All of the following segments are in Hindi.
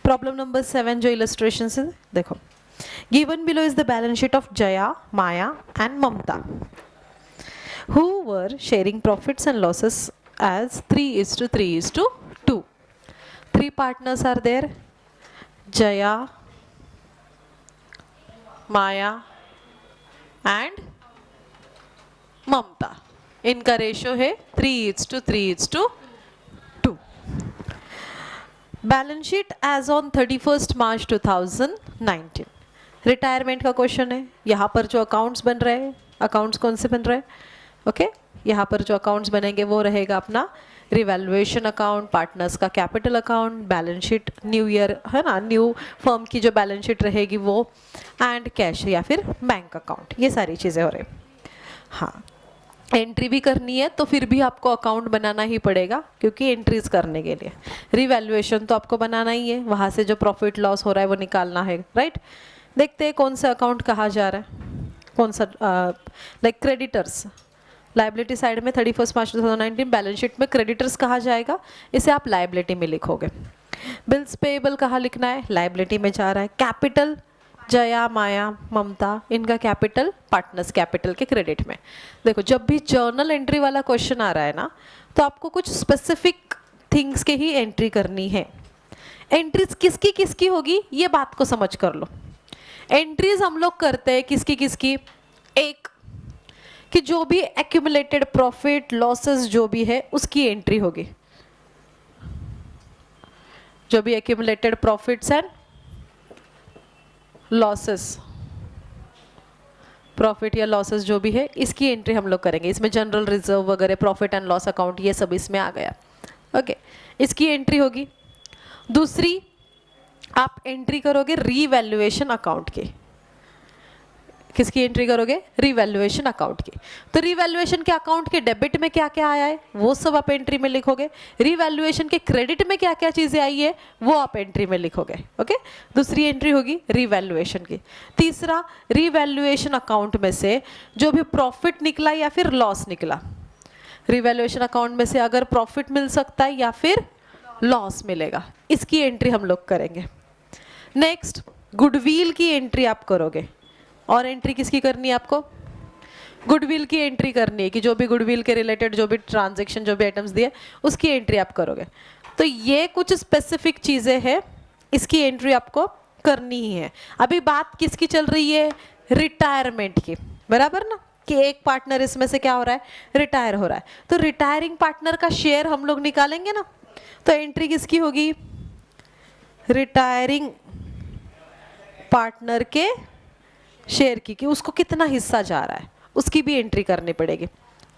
प्रॉब्लम नंबर 7 जो इलस्ट्रेशन से देखो, given below is the balance sheet of Jaya, Maya and Mamta who were sharing profits and losses as 3:3:2. Three partners are there, Jaya, Maya and Mamta. इनका रेशियो है 3:3:2. Balance sheet as on 31 March 2019. Retirement का क्वेश्चन है. यहाँ पर जो अकाउंट्स बन रहे हैं, अकाउंट्स कौन से बन रहे हैं? ओके यहाँ पर जो अकाउंट्स बनेंगे वो रहेगा अपना रिवैल्यूएशन अकाउंट, पार्टनर्स का capital account, balance sheet new year है ना, न्यू फर्म की जो बैलेंस शीट रहेगी वो, एंड कैश या फिर बैंक अकाउंट. ये सारी चीज़ें हो रही. हाँ, एंट्री भी करनी है तो फिर भी आपको अकाउंट बनाना ही पड़ेगा, क्योंकि एंट्रीज करने के लिए रिवैल्यूएशन तो आपको बनाना ही है, वहाँ से जो प्रॉफिट लॉस हो रहा है वो निकालना है. राइट, देखते हैं कौन सा अकाउंट कहा जा रहा है, कौन सा. लाइक क्रेडिटर्स, लाइबिलिटी साइड में 31 मार्च 2019 बैलेंस शीट में क्रेडिटर्स कहा जाएगा, इसे आप लाइबिलिटी में लिखोगे. बिल्स पेएबल कहाँ लिखना है? लाइबिलिटी में जा रहा है. कैपिटल, जया, माया, ममता, इनका कैपिटल पार्टनर्स कैपिटल के क्रेडिट में. देखो जब भी जर्नल एंट्री वाला क्वेश्चन आ रहा है ना, तो आपको कुछ स्पेसिफिक थिंग्स के ही एंट्री करनी है. एंट्रीज किसकी किसकी होगी ये बात को समझ कर लो. एंट्रीज हम लोग करते हैं किसकी किसकी? एक कि जो भी एक्यूमुलेटेड प्रॉफिट लॉसेस जो भी है उसकी एंट्री होगी. जो भी accumulated profits and losses, profit या लॉसेस जो भी है इसकी एंट्री हम लोग करेंगे. इसमें जनरल रिजर्व वगैरह, प्रॉफिट एंड लॉस अकाउंट, ये सब इसमें आ गया. ओके, इसकी एंट्री होगी. दूसरी आप एंट्री करोगे रीवैल्यूएशन अकाउंट की. किसकी एंट्री करोगे? रिवैल्यूएशन अकाउंट की. तो रिवैल्यूएशन के अकाउंट के डेबिट में क्या क्या आया है वो सब आप एंट्री में लिखोगे. रिवैल्यूएशन के क्रेडिट में क्या क्या चीजें आई है वो आप एंट्री में लिखोगे. ओके, दूसरी एंट्री होगी रिवैल्यूएशन की. तीसरा, रिवैल्यूएशन अकाउंट में से जो भी प्रॉफिट निकला या फिर लॉस निकला, रिवैल्यूएशन अकाउंट में से अगर प्रॉफिट मिल सकता है या फिर लॉस मिलेगा, इसकी एंट्री हम लोग करेंगे. नेक्स्ट, गुडविल की एंट्री आप करोगे. और एंट्री किसकी करनी है आपको? गुडविल की एंट्री करनी है कि जो भी गुडविल के रिलेटेड जो भी ट्रांजैक्शन, जो भी आइटम्स दिए उसकी एंट्री आप करोगे. तो ये कुछ स्पेसिफिक चीजें हैं, इसकी एंट्री आपको करनी ही है. अभी बात किसकी चल रही है? रिटायरमेंट की, बराबर ना, कि एक पार्टनर इसमें से क्या हो रहा है? रिटायर हो रहा है. तो रिटायरिंग पार्टनर का शेयर हम लोग निकालेंगे ना, तो एंट्री किसकी होगी? रिटायरिंग पार्टनर के शेयर की, कि उसको कितना हिस्सा जा रहा है उसकी भी एंट्री करनी पड़ेगी.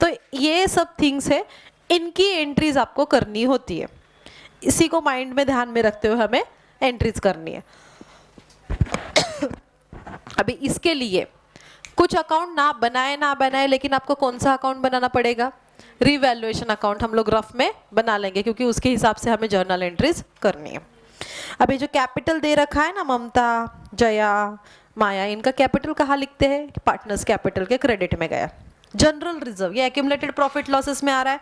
तो ये सब थिंग्स है, इनकी एंट्रीज आपको करनी होती है. इसी को माइंड में ध्यान में रखते हुए हमें एंट्रीज करनी है. अभी इसके लिए कुछ अकाउंट ना बनाए, लेकिन आपको कौन सा अकाउंट बनाना पड़ेगा? रिवैल्यूएशन अकाउंट हम लोग रफ में बना लेंगे, क्योंकि उसके हिसाब से हमें जर्नल एंट्रीज करनी है. अभी जो कैपिटल दे रखा है ना, ममता, जया, माया, इनका कैपिटल कहाँ लिखते हैं? पार्टनर्स कैपिटल के क्रेडिट में गया. जनरल रिजर्व, ये एक्यूमुलेटेड प्रॉफिट लॉसेस में आ रहा है.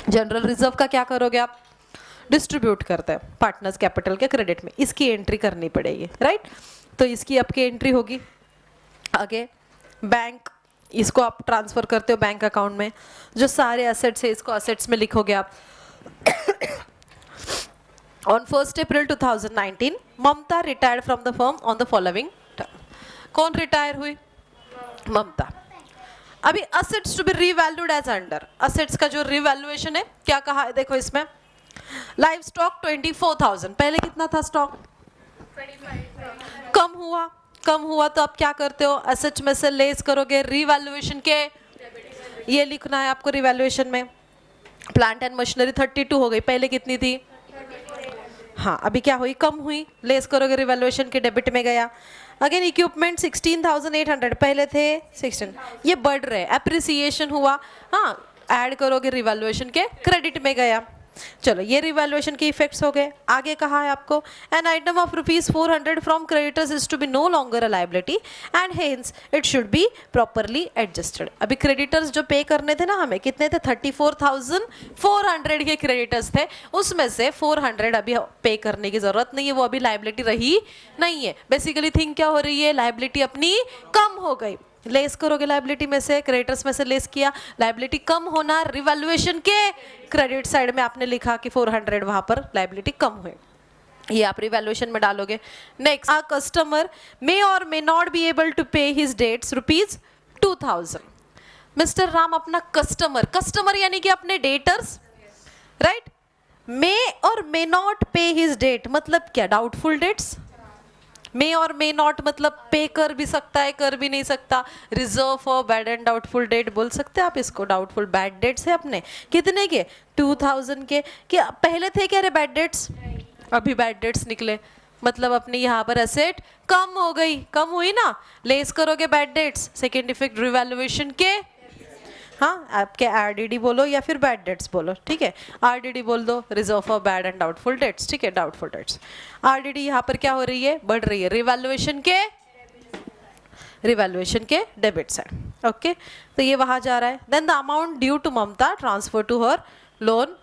जनरल रिजर्व का क्या करोगे आप? डिस्ट्रीब्यूट करते हैं पार्टनर्स कैपिटल के क्रेडिट में, इसकी एंट्री करनी पड़ेगी. राइट, तो इसकी आपकी एंट्री होगी. आगे बैंक, इसको आप ट्रांसफर करते हो बैंक अकाउंट में. जो सारे एसेट्स है इसको असेट्स में लिखोगे आप. On 1st April 2019, Mamta retired from the firm on the following term. कौन रिटायर हुई? ममता. अभी assets to be revalued as under. assets का जो revaluation है क्या कहा है? देखो इसमें लाइव स्टॉक 24,000. पहले कितना था स्टॉक? 25,000. कम हुआ तो आप क्या करते हो? assets में से लेस करोगे रिवैल्यूएशन के, ये लिखना है आपको रिवैल्यूएशन में. प्लांट एंड मशीनरी 32 हो गई, पहले कितनी थी? हाँ, अभी क्या हुई? कम हुई, लेस करोगे रिवैल्यूएशन के डेबिट में गया. अगेन इक्विपमेंट 16,800, पहले थे 16, ये बढ़ रहे, एप्रिसिएशन हुआ, हाँ, ऐड करोगे रिवैल्यूएशन के क्रेडिट में गया. चलो ये रिवैल्यूएशन के इफेक्ट्स हो गए। आगे कहा है आपको an item of ₹400 from creditors is to be no longer a liability and hence it should be properly adjusted. अभी क्रेडिटर्स जो पे करने थे ना हमें, कितने थे? 34,400 के क्रेडिटर्स थे, उसमें से 400 अभी पे करने की जरूरत नहीं है, वो अभी लायबिलिटी रही नहीं है। बेसिकली थिंग क्या हो रही है, लायबिलिटी अपनी कम हो गई। लेस करोगे लायबिलिटी में से, क्रेडिटर्स में से लेस किया, लायबिलिटी कम होना, रिवैल्यूएशन के क्रेडिट साइड में आपने लिखा कि 400 वहां पर लायबिलिटी कम हुई, ये आप रिवैल्यूएशन में डालोगे। Next, a customer may or may not be able to pay his debts ₹2,000। Mister Ram अपना कस्टमर, कस्टमर यानी कि अपने debtors, right, may or may not पे हिज डेट मतलब क्या? Doubtful debts. May or may not मतलब पे कर भी सकता है, कर भी नहीं सकता। Reserve for bad and doubtful debt बोल सकते हैं आप इसको। डाउटफुल बैड डेट्स है अपने, कितने के? 2000 के। क्या पहले थे क्या रे बैड डेट्स? अभी बैड डेट्स निकले, मतलब अपनी यहाँ पर एसेट कम हो गई, कम हुई ना। लेस करोगे bad debts, second effect revaluation के, हाँ आपके आरडीडी बोलो या फिर बैड डेट्स बोलो, ठीक है। आरडीडी बोल दो, reserve for bad and doubtful debts, ठीक है, डाउटफुल डेट्स। आरडीडी यहाँ पर क्या हो रही है? बढ़ रही है, रिवैल्यूएशन के डेबिट साइड। ओके, तो ये वहां जा रहा है। Then the amount due to Mamta transfer to her loan,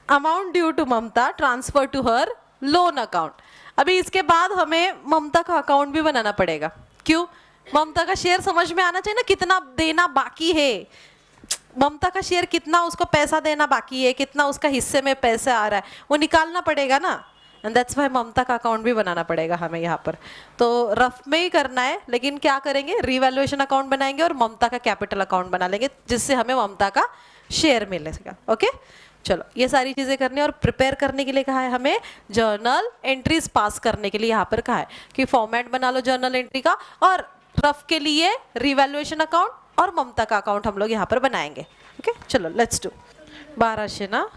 amount due to Mamta transfer to her loan account. अभी इसके बाद हमें ममता का अकाउंट भी बनाना पड़ेगा। क्यों? ममता का शेयर समझ में आना चाहिए ना, कितना देना बाकी है, ममता का शेयर कितना उसको पैसा देना बाकी है, कितना उसका हिस्से में पैसा आ रहा है, वो निकालना पड़ेगा ना। एंड दैट्स व्हाई ममता का अकाउंट भी बनाना पड़ेगा हमें यहाँ पर। तो रफ में ही करना है, लेकिन क्या करेंगे, रिवैल्यूएशन अकाउंट बनाएंगे और ममता का कैपिटल अकाउंट बना लेंगे, जिससे हमें ममता का शेयर मिलेगा। ओके, चलो ये सारी चीजें करनी है। और प्रिपेयर करने के लिए कहा है हमें जर्नल एंट्रीज पास करने के लिए, यहाँ पर कहा है कि फॉर्मेट बना लो जर्नल एंट्री का, और रफ के लिए रिवैल्यूएशन अकाउंट और ममता का अकाउंट हम लोग यहाँ पर बनाएंगे। ओके, चलो लेट्स डू। 1200 ना,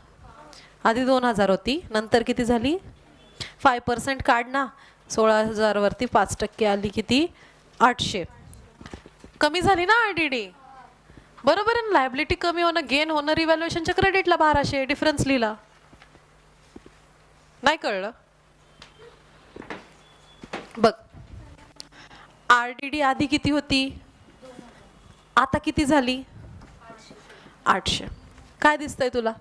आधी 2000 होती, नंतर किती झाली? 5% काढना, 16,000 वरती 5% आली, किती? 800 कमी झाली ना आरडीडी, बरोबर आहे ना। लायबिलिटी कमी होणं, गेन होणं, रिव्हॅल्युएशनच्या क्रेडिटला 1200 डिफरन्स लिहिला, नाही कळलं? बघ, आरडीडी आधी किती होती, आता किती झाली? 800. काय दिसतंय तुला?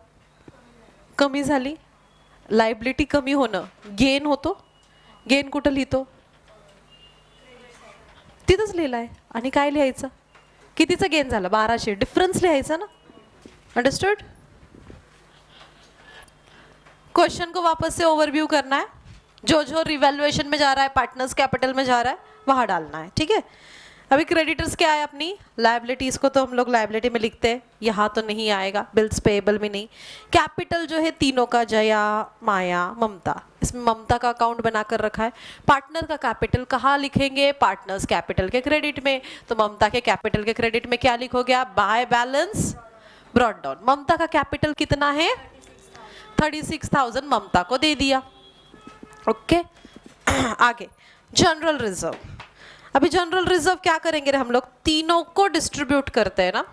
कमी झाली. लायबिलिटी कमी होणं, गेन होतो. गेन कुठं लिहितो? तिथंच लिहिलाय. आणि काय लिहायचं? कितीचं गेन झालं? 1200. डिफरन्स लिहायचा ना, अंडरस्टूड? क्वेश्चन को वापस से ओवरव्यू करना है, जो जो रिवैल्यूएशन में जा रहा है, पार्टनर्स कैपिटल में जा रहा है, वहां डालना है, ठीक है। अभी क्रेडिटर्स क्या है अपनी? लायबिलिटीज को तो हम लोग लायबिलिटी में लिखते हैं, यहाँ तो नहीं आएगा, बिल्स पेएबल में नहीं। कैपिटल जो है तीनों का, जया, माया, ममता, इसमें ममता का अकाउंट बनाकर रखा है। पार्टनर का कैपिटल कहाँ लिखेंगे? पार्टनर्स कैपिटल के क्रेडिट में। तो ममता के कैपिटल के क्रेडिट में क्या लिखोगे आप? By balance brought down. Mamta का कैपिटल कितना है? 36,000 ममता को दे दिया। ओके, आगे जनरल रिजर्व। अभी जनरल रिजर्व क्या करेंगे रे हम लोग? तीनों को डिस्ट्रीब्यूट करते हैं ना।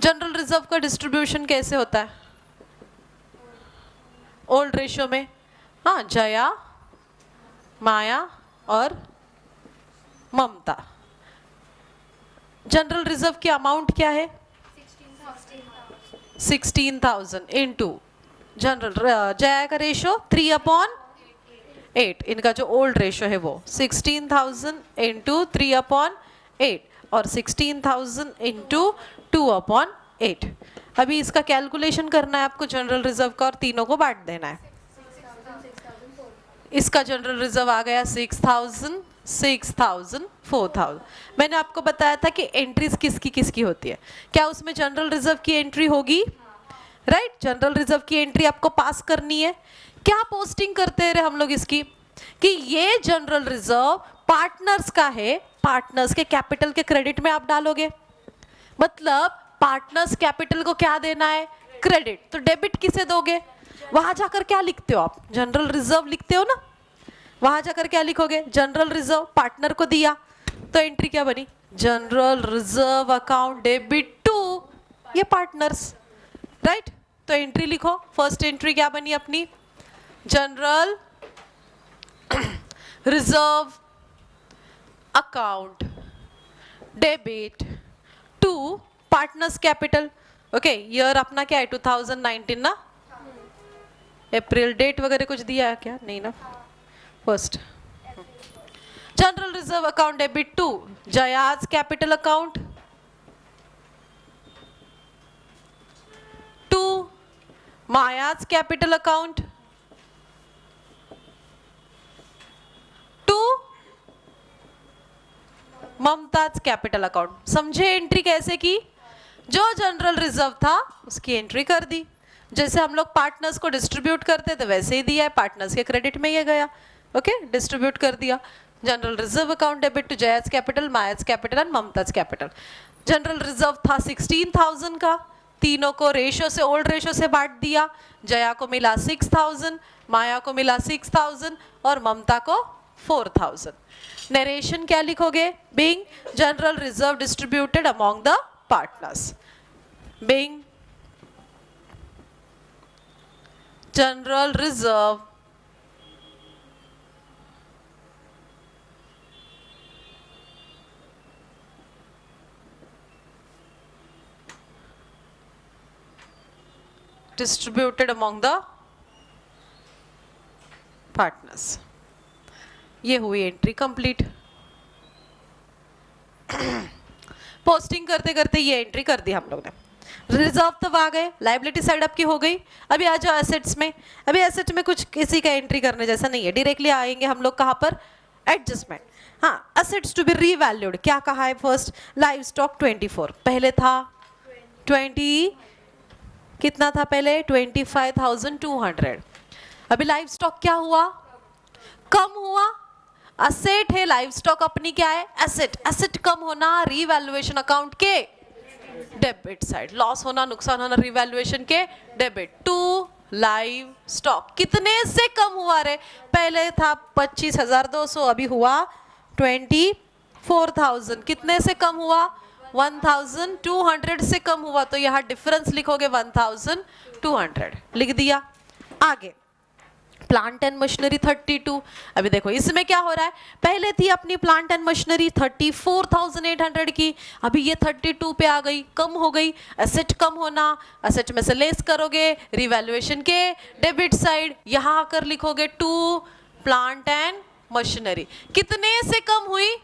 जनरल रिजर्व का डिस्ट्रीब्यूशन कैसे होता है? ओल्ड रेशियो में, हाँ, जया, माया और ममता। जनरल रिजर्व की अमाउंट क्या है? 16,000 इनटू जनरल, जया का रेशियो 3/8, इनका जो ओल्ड रेशियो है वो 16,000 इंटू 3/8 और 16,000 इंटू 2/8। अभी इसका कैलकुलेशन करना है आपको जनरल रिजर्व का और तीनों को बांट देना है। इसका जनरल रिजर्व आ गया 6,000, 6,000, 4,000। मैंने आपको बताया था कि एंट्रीज किसकी किसकी होती है। क्या उसमें जनरल रिजर्व की एंट्री होगी? राइट, जनरल रिजर्व की एंट्री आपको पास करनी है। क्या पोस्टिंग करते हैं हम लोग इसकी कि ये जनरल रिजर्व पार्टनर्स का है, पार्टनर्स के कैपिटल के क्रेडिट में आप डालोगे। मतलब पार्टनर्स कैपिटल को क्या देना है? क्रेडिट। तो डेबिट किसे दोगे? वहां जाकर क्या लिखते हो आप? जनरल रिजर्व लिखते हो ना, वहां जाकर क्या लिखोगे? जनरल रिजर्व पार्टनर को दिया, तो एंट्री क्या बनी? General reserve account debit to ये पार्टनर्स। राइट। तो एंट्री लिखो, फर्स्ट एंट्री क्या बनी अपनी, general reserve account debit to partners capital. Okay, year अपना क्या है 2019 ना, अप्रैल डेट वगैरह कुछ दिया है क्या, नहीं ना, first. General reserve account debit to Jaya's capital account to Maya's capital account to Mamta's capital account. समझे एंट्री कैसे की, जो जनरल रिजर्व था उसकी एंट्री कर दी, जैसे हम लोग पार्टनर्स को डिस्ट्रीब्यूट करते थे वैसे ही दिया है, पार्टनर्स के क्रेडिट में ये गया। ओके, डिस्ट्रीब्यूट कर दिया। General reserve account debit to Jaya's capital, Maya's capital and Mamta's capital. General reserve था 16,000 का, तीनों को रेशो से, ओल्ड रेशो से बांट दिया। जया को मिला 6,000, माया को मिला 6,000 और ममता को 4,000। नरेशन क्या लिखोगे, being general reserve distributed among the partners, being general reserve distributed among the partners। ये हुई एंट्री कंप्लीट। पोस्टिंग करते करते ये एंट्री कर दी हम लोग ने। रिजर्व तब आ गए, लाइबिलिटी साइड आपकी हो गई। अभी आ जाओ एसेट्स में। अभी एसेट में कुछ किसी का एंट्री करने जैसा नहीं है, डायरेक्टली आएंगे हम लोग कहाँ पर, एडजस्टमेंट। हाँ, असेट्स टू बी रीवैल्यूड क्या कहा है, फर्स्ट लाइव स्टॉक 24, पहले था 20, कितना था पहले 25,200। अभी लाइव स्टॉक क्या हुआ, कम हुआ। असेट है, लाइव स्टॉक अपनी क्या है, एसेट। एसेट कम होना रीवैल्यूएशन अकाउंट के डेबिट साइड, लॉस होना, नुकसान होना रीवैल्यूएशन के डेबिट टू लाइव स्टॉक। कितने से कम हुआ रे, पहले था 25,200, अभी हुआ 24,000। कितने से कम हुआ, 1,200 से कम हुआ, तो यहाँ डिफरेंस लिखोगे 1,200 लिख दिया। आगे प्लांट एंड मशीनरी 32। अभी देखो इसमें क्या हो रहा है, पहले थी अपनी प्लांट एंड मशीनरी 34,800 की, अभी ये 32 पे आ गई, कम हो गई। एसेट कम होना, एसेट में से लेस करोगे रिवैल्यूएशन के डेबिट साइड, यहाँ आकर लिखोगे टू प्लांट एंड मशीनरी। कितने से कम हुई,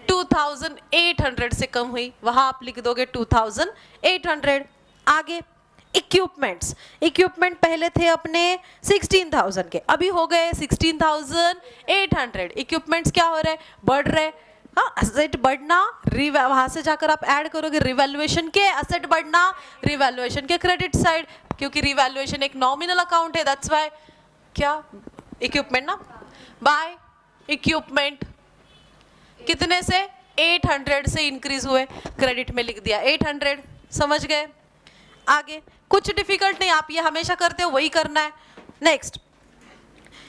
2,800 से कम हुई, वहां आप लिख दोगे 2,800। आगे इक्विपमेंट्स, इक्विपमेंट पहले थे अपने 16,000 के, अभी हो गए 16,800। इक्विपमेंट्स क्या हो रहे, बढ़ रहे। हाँ, एसेट बढ़ना, वहां से जाकर आप ऐड करोगे रिवैल्यूएशन के, एसेट बढ़ना रिवैल्यूएशन के क्रेडिट साइड, क्योंकि रिवैल्यूएशन एक नॉमिनल अकाउंट है, दैट्स व्हाई क्या इक्विपमेंट ना, बाय इक्विपमेंट कितने से 800 से इंक्रीज हुए, क्रेडिट में लिख दिया 800। समझ गए। आगे कुछ डिफिकल्ट नहीं, आप ये हमेशा करते हो वही करना है। Next,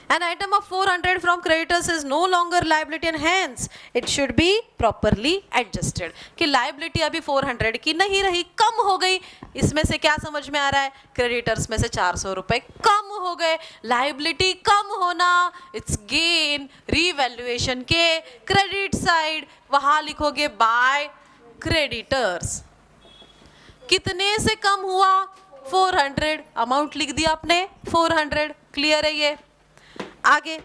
an item of 400 from creditors is no longer liability and hence it should be properly adjusted। कि liability अभी 400 की नहीं रही, कम हो गई। इसमें से क्या समझ में आ रहा है, क्रेडिटर्स में से 400 रुपए कम हो गए। लाइबिलिटी कम होना, इट्स गेन रीवैल्यूएशन के क्रेडिट साइड, वहां लिखोगे बाय क्रेडिटर्स। कितने से कम हुआ, 400, अमाउंट लिख दिया आपने 400। क्लियर है ये। आगे,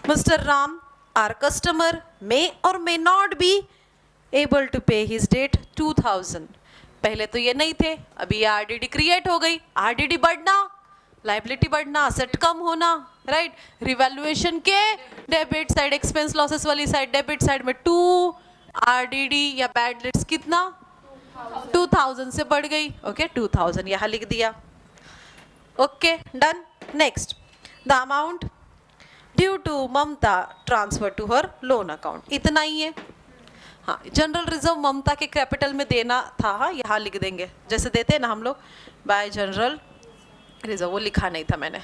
Mister Ram are customer may or may not be able to pay his debt 2,000। पहले तो ये नहीं थे, अभी ये आरडीडी क्रिएट हो गई। आरडीडी बढ़ना, लाइबिलिटी बढ़ना, असेट कम होना, राइट। रिवैल्यूएशन के डेबिट साइड, एक्सपेंस लॉसेस वाली साइड, डेबिट साइड में 2 आरडीडी या बैड डेट्स कितना 2,000 से बढ़ गई। ओके, 2,000 यहाँ लिख दिया। Okay, done. Next, the amount due to Mamta transfer to her loan account, इतना ही है। हाँ, जनरल रिजर्व ममता के कैपिटल में देना था, हाँ यहाँ लिख देंगे, जैसे देते हैं ना हम लोग बाय जनरल रिजर्व, वो लिखा नहीं था मैंने,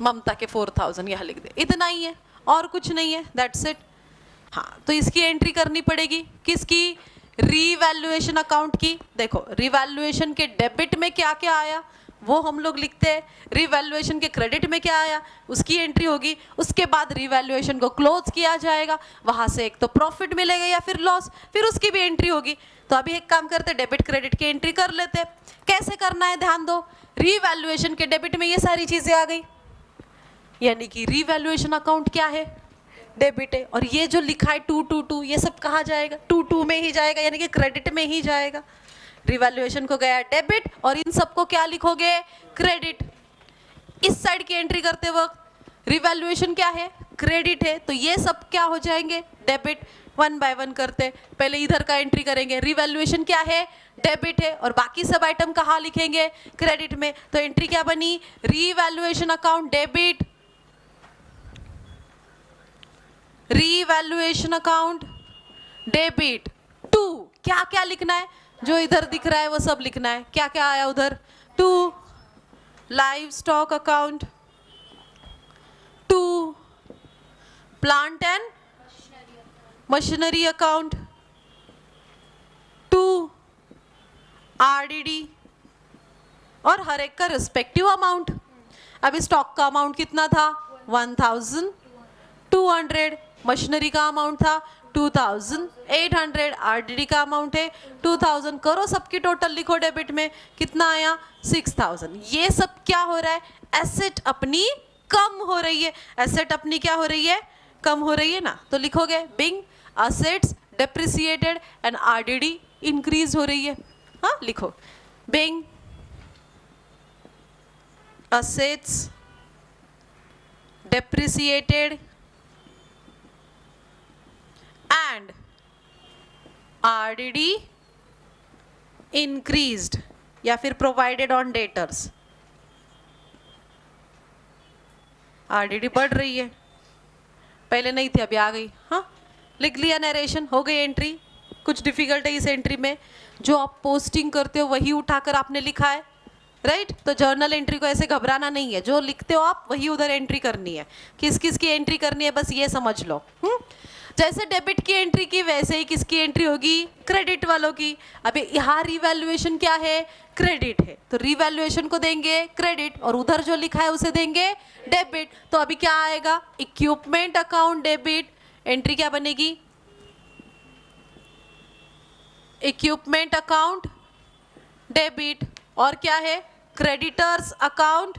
ममता के 4,000 यहाँ लिख दे, इतना ही है और कुछ नहीं है, दैट्स इट। हाँ, तो इसकी एंट्री करनी पड़ेगी, किसकी, रीवैल्यूएशन रीवैल्यूएशन अकाउंट की, देखो रीवैल्यूएशन के डेबिट में क्या क्या आया वो हम लोग लिखते हैं, रीवैल्यूएशन के क्रेडिट में क्या आया उसकी एंट्री होगी, उसके बाद रीवैल्यूएशन को क्लोज किया जाएगा, वहां से एक तो प्रॉफिट मिलेगा या फिर लॉस, फिर उसकी भी एंट्री होगी। तो अभी एक काम करते हैं, डेबिट क्रेडिट की एंट्री कर लेते हैं। कैसे करना है ध्यान दो, रीवैल्यूएशन के डेबिट में ये सारी चीजें आ गई, यानी कि रीवैल्यूएशन अकाउंट क्या है, डेबिट है, और ये जो लिखा है 222 ये सब कहाँ जाएगा, 22 में ही जाएगा, यानी कि क्रेडिट में ही जाएगा। रिवैल्यूएशन को गया डेबिट और इन सबको क्या लिखोगे, क्रेडिट। इस साइड की एंट्री करते वक्त रिवैल्यूएशन क्या है, क्रेडिट है, तो ये सब क्या हो जाएंगे, डेबिट। वन बाय वन करते, पहले इधर का एंट्री करेंगे, रिवैल्यूएशन क्या है, डेबिट है, और बाकी सब आइटम कहाँ लिखेंगे, क्रेडिट में। तो एंट्री क्या बनी, revaluation account debit, revaluation account debit to, क्या क्या लिखना है, जो इधर दिख रहा है वो सब लिखना है। क्या क्या आया उधर, to live stock account, to plant and machinery account, to RDD, और हर एक का रिस्पेक्टिव अमाउंट। अभी स्टॉक का अमाउंट कितना था, 1200, मशीनरी का अमाउंट था 2800, आरडीडी का अमाउंट है 2000, करो सबकी टोटल लिखो डेबिट में कितना आया 6000। ये सब क्या हो रहा है, एसेट अपनी कम हो रही है, एसेट अपनी क्या हो रही है, कम हो रही है ना। तो लिखोगे being assets depreciated and RDD increase हो रही है। हाँ लिखो बिंग असेट्स डेप्रिसिएटेड and RDD increased, या फिर provided on debtors, RDD बढ़ रही है, पहले नहीं थी अभी आ गई। हाँ लिख लिया, नरेशन हो गई एंट्री। कुछ डिफिकल्ट है इस एंट्री में, जो आप पोस्टिंग करते हो वही उठाकर आपने लिखा है, राइट। तो जर्नल एंट्री को ऐसे घबराना नहीं है, जो लिखते हो आप वही उधर एंट्री करनी है, किस किस की एंट्री करनी है बस ये समझ लो। जैसे डेबिट की एंट्री की वैसे ही किसकी एंट्री होगी, क्रेडिट वालों की। अभी यहाँ रिवैल्यूएशन क्या है, क्रेडिट है, तो रिवैल्यूएशन को देंगे क्रेडिट और उधर जो लिखा है उसे देंगे डेबिट। तो अभी क्या आएगा, इक्विपमेंट अकाउंट डेबिट, एंट्री क्या बनेगी, इक्विपमेंट अकाउंट डेबिट, और क्या है, क्रेडिटर्स अकाउंट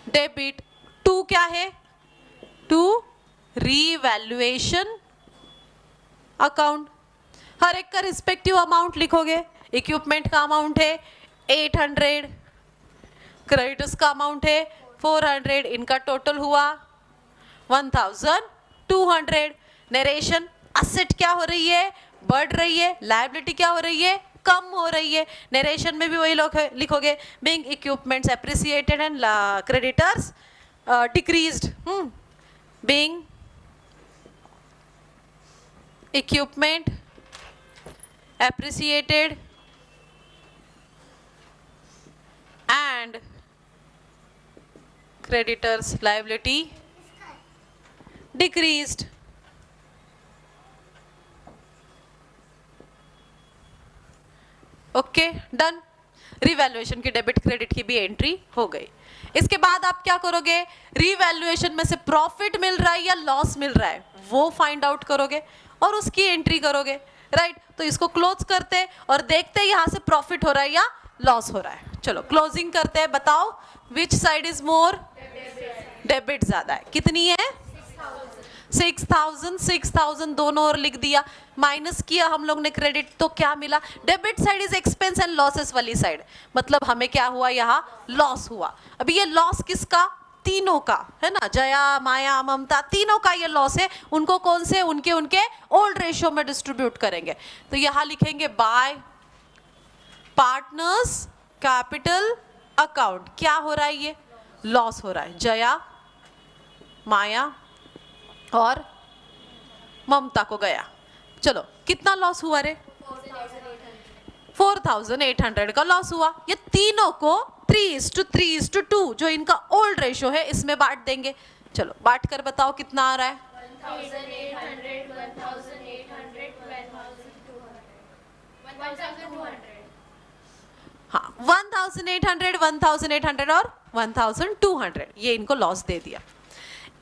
डेबिट। टू क्या है, टू रीवैल्यूएशन अकाउंट, हर एक का रिस्पेक्टिव अमाउंट लिखोगे। इक्विपमेंट का अमाउंट है 800, क्रेडिटर्स का अमाउंट है 400, इनका टोटल हुआ 1200। नरेशन, असेट क्या हो रही है, बढ़ रही है, लायबिलिटी क्या हो रही है, कम हो रही है। नरेशन में भी वही लिखोगे, being equipments appreciated and creditors decreased. Being equipment appreciated and creditors liability decreased। Okay done, revaluation की डेबिट क्रेडिट की भी एंट्री हो गई। इसके बाद आप क्या करोगे, रीवैल्यूएशन में से प्रॉफिट मिल रहा है या लॉस मिल रहा है वो फाइंड आउट करोगे और उसकी एंट्री करोगे, राइट। तो इसको क्लोज करते और देखते हैं यहाँ से प्रॉफिट हो रहा है या लॉस हो रहा है। चलो क्लोजिंग करते हैं, बताओ which side is more, debit ज्यादा है, कितनी है 6000, 6000 दोनों ओर लिख दिया, माइनस किया हम लोग ने क्रेडिट, तो क्या मिला, debit side is expense and losses वाली साइड, मतलब हमें क्या हुआ, यहाँ लॉस हुआ। अभी ये लॉस किसका, तीनों का है ना, जया माया ममता तीनों का ये लॉस है। उनको कौन से, उनके उनके ओल्ड रेशियो में डिस्ट्रीब्यूट करेंगे। तो यहाँ लिखेंगे बाय पार्टनर्स कैपिटल अकाउंट, क्या हो रहा है, ये लॉस हो रहा है, जया माया और ममता को गया। चलो कितना लॉस हुआ रे, 4800 का लॉस हुआ। ये तीनों को 3:3:2 जो इनका ओल्ड रेशियो है इसमें बांट देंगे। चलो बांट कर बताओ कितना आ रहा है, 1800, 1800, हाँ 1800, 1800 और 1200, ये इनको लॉस दे दिया।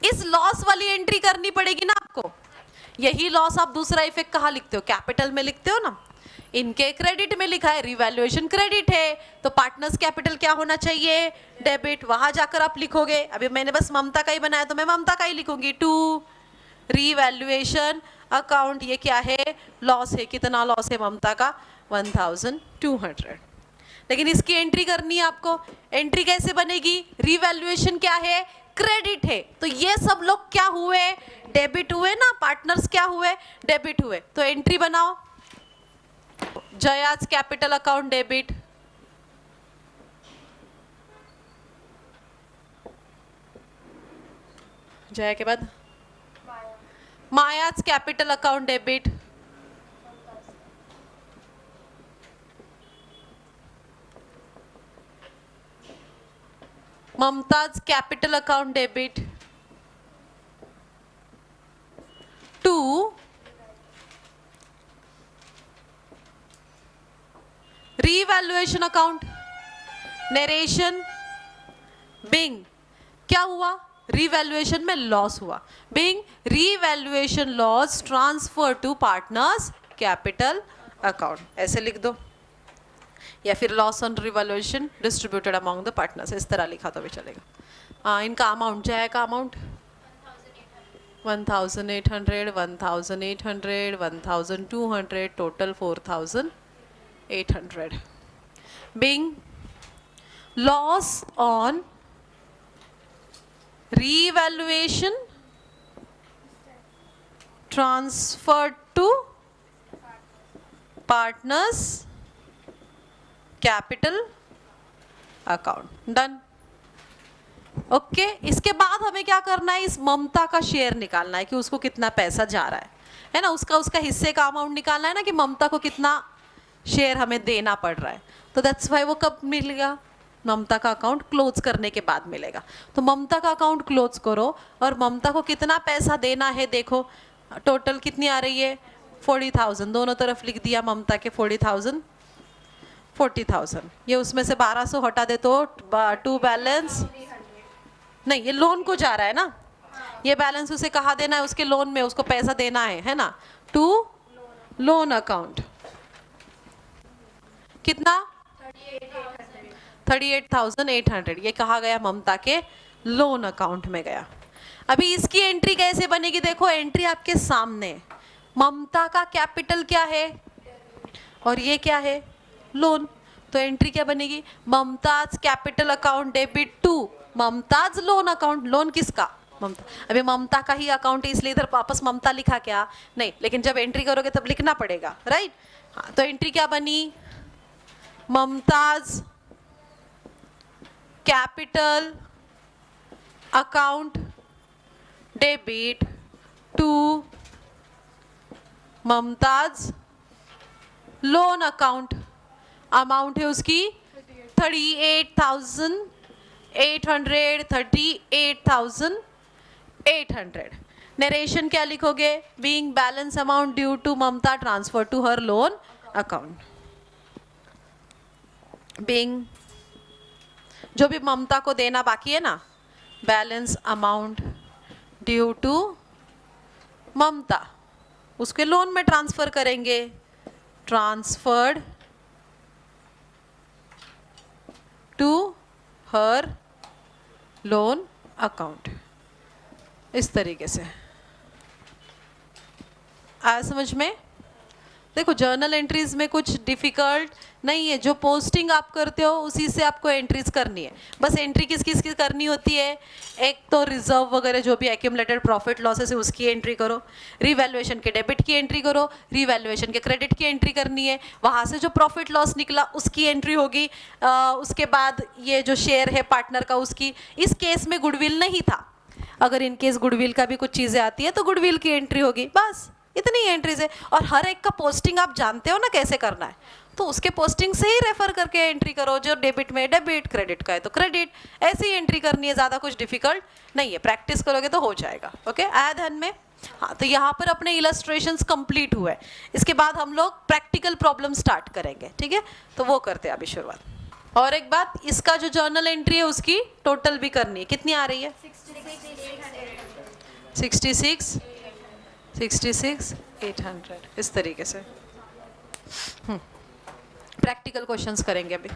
इस लॉस वाली एंट्री करनी पड़ेगी ना आपको। यही लॉस आप दूसरा इफेक्ट कहाँ लिखते हो, कैपिटल में लिखते हो ना। इनके क्रेडिट में लिखा है, रिवैल्यूएशन क्रेडिट है, तो पार्टनर्स कैपिटल क्या होना चाहिए, डेबिट। वहां जाकर आप लिखोगे, अभी मैंने बस ममता का ही बनाया तो मैं ममता का ही लिखूंगी, टू रिवैल्यूएशन अकाउंट। ये क्या है, लॉस है। कितना लॉस है ममता का, 1200। लेकिन इसकी एंट्री करनी है आपको। एंट्री कैसे बनेगी, रिवैल्यूएशन क्या है, क्रेडिट है, तो ये सब लोग क्या हुए, डेबिट हुए ना। पार्टनर्स क्या हुए, डेबिट हुए। तो एंट्री बनाओ, Jaya's capital account debit, Jaya के बाद Maya's capital account debit, Mamta's capital account debit, to revaluation account narration being. क्या हुआ, रीवैल्यूएशन में लॉस हुआ, being revaluation loss transfer to partners capital account, ऐसे लिख दो। या फिर loss on revaluation distributed among the partners, इस तरह लिखा तो भी चलेगा। इनका अमाउंट जाए का amount 1800, 1800, 1200, total 4800। Bing loss on revaluation transferred to partners capital account, done. Okay, इसके बाद हमें क्या करना है, इस ममता का शेयर निकालना है कि उसको कितना पैसा जा रहा है ना। उसका हिस्से का अमाउंट निकालना है ना, कि ममता को कितना शेयर हमें देना पड़ रहा है। तो दैट्स वाई वो कब मिलेगा, ममता का अकाउंट क्लोज करने के बाद मिलेगा। तो ममता का अकाउंट क्लोज करो और ममता को कितना पैसा देना है देखो। टोटल कितनी आ रही है, 40,000, दोनों तरफ लिख दिया ममता के 40,000, 40,000। ये उसमें से 1200 हटा दे तो टू बैलेंस नहीं, ये लोन को जा रहा है ना, ये बैलेंस उसे कहाँ देना है, उसके लोन में उसको पैसा देना है ना, टू लोन अकाउंट। कितना, 38,800, ये कहा गया ममता के लोन अकाउंट में गया। अभी इसकी एंट्री कैसे बनेगी, देखो एंट्री आपके सामने। ममता का कैपिटल क्या है और ये क्या है, लोन। तो एंट्री क्या बनेगी, Mamta's capital account debit to Mamta's loan account. Loan किसका, ममता। अभी ममता का ही अकाउंट है इसलिए इधर वापस ममता लिखा क्या नहीं, लेकिन जब एंट्री करोगे तब लिखना पड़ेगा, राइट। हाँ, तो एंट्री क्या बनी, Mamta's capital account debit to Mamta's loan account. Amount है उसकी 38,800, 38,800। नरेशन क्या लिखोगे, being balance amount due to Mamta transfer to her loan account. Being जो भी ममता को देना बाकी है ना, balance amount due to Mamta, उसके लोन में ट्रांसफर करेंगे, transferred to her loan account. इस तरीके से आया समझ में। देखो जर्नल एंट्रीज में कुछ डिफिकल्ट नहीं है, जो पोस्टिंग आप करते हो उसी से आपको एंट्रीज करनी है। बस एंट्री किस किस की करनी होती है, एक तो रिजर्व वगैरह जो भी एक्यूमुलेटेड प्रॉफिट लॉसेस है उसकी एंट्री करो, रिवैल्यूएशन के डेबिट की एंट्री करो, रिवैल्यूएशन के क्रेडिट की एंट्री करनी है, वहाँ से जो प्रॉफिट लॉस निकला उसकी एंट्री होगी। उसके बाद ये जो शेयर है पार्टनर का उसकी, इस केस में गुडविल नहीं था, अगर इन केस गुडविल का भी कुछ चीज़ें आती है तो गुडविल की एंट्री होगी, बस इतनी एंट्रीज है, और हर एक का पोस्टिंग आप जानते हो ना कैसे करना है, तो उसके पोस्टिंग से ही रेफर करके एंट्री करो। जो डेबिट में डेबिट, क्रेडिट का है तो क्रेडिट, ऐसी एंट्री करनी है, ज़्यादा कुछ डिफिकल्ट नहीं है, प्रैक्टिस करोगे तो हो जाएगा। ओके, आया ध्यान में? हाँ, तो यहाँ पर अपने इलस्ट्रेशंस कंप्लीट हुए, इसके बाद हम लोग प्रैक्टिकल प्रॉब्लम स्टार्ट करेंगे, ठीक है? तो वो करते हैं अभी शुरुआत। और एक बात, इसका जो जर्नल एंट्री है उसकी टोटल भी करनी है। कितनी आ रही है? 66,800 इस तरीके से। प्रैक्टिकल क्वेश्चंस करेंगे अभी।